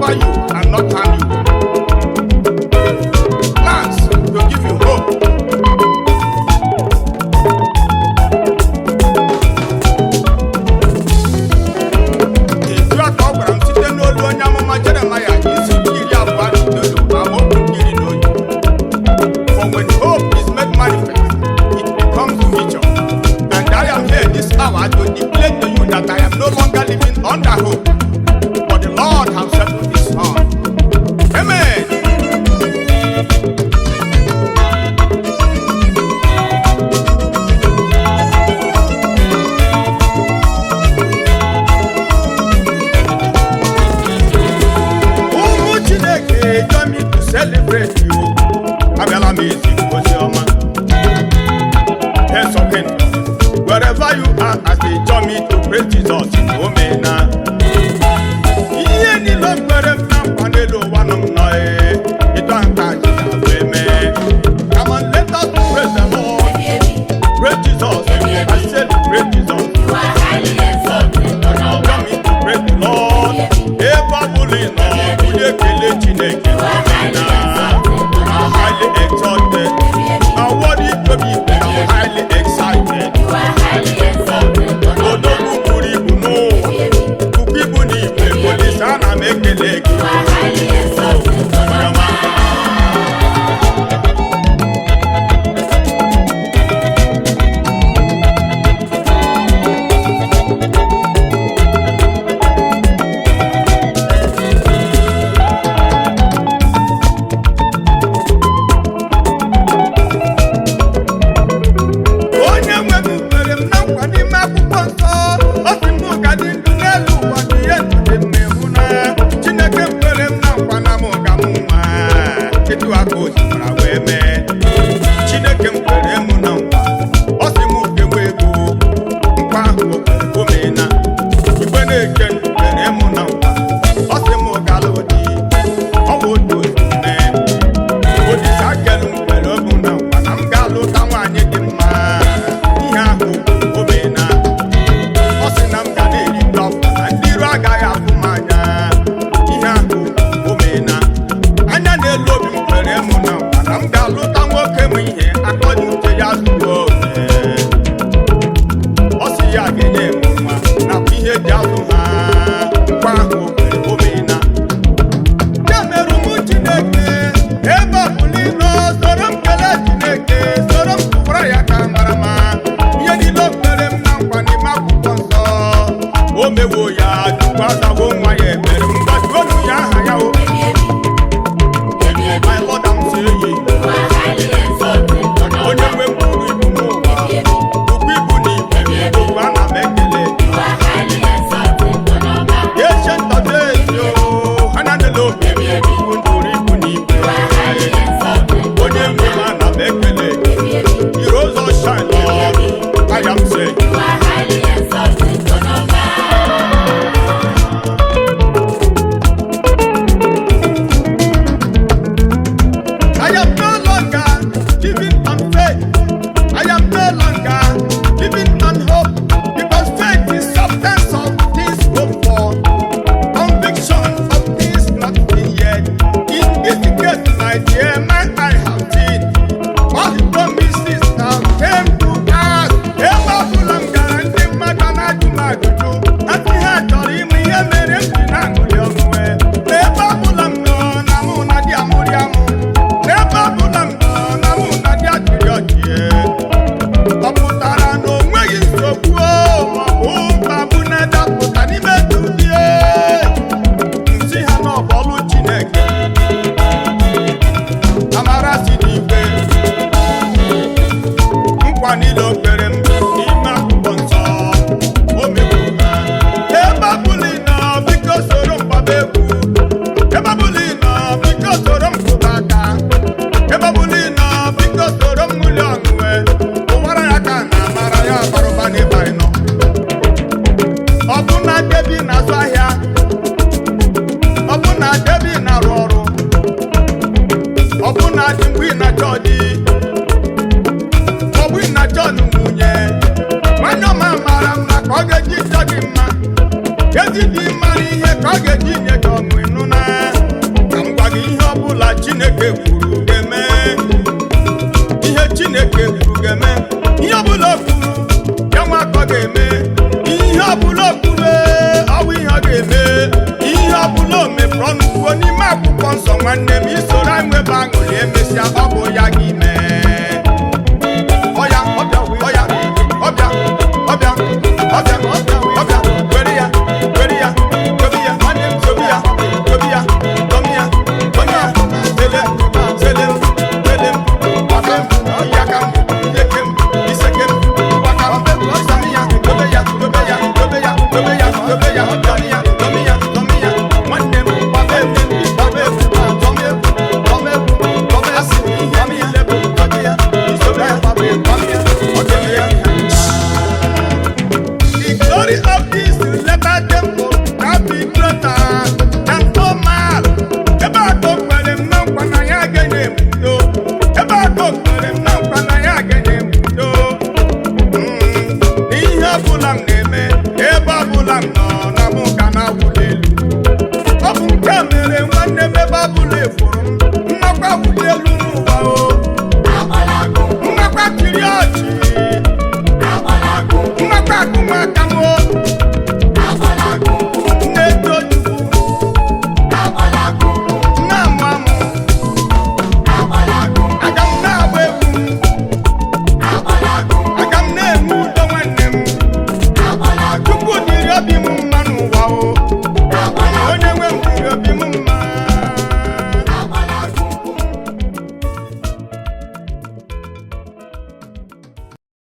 empower you and not harm you. Plans to give you hope. That I am no longer living under hope, but the Lord has settled his heart. Amen. Umu Chineke, join me to celebrate you. Abela music was your man. Yes, okay. Wherever you are, as they join me to praise Jesus in Omena. Iye ni lo gbere na pande lo wanam na e. Ito anta jina me. Come on, let us praise the Lord. Praise Jesus. I said praise Jesus. You are highly exalted. Join me to praise the Lord. Eva bulina, uye kele Chineke. You are highly exalted. I'm highly exalted. I'm worthy to be praised. I'm highly excited. You are highly exalted. You are highly exalted. Ezi di mara ihe ka ọ ga-eji nye gị ọṅụ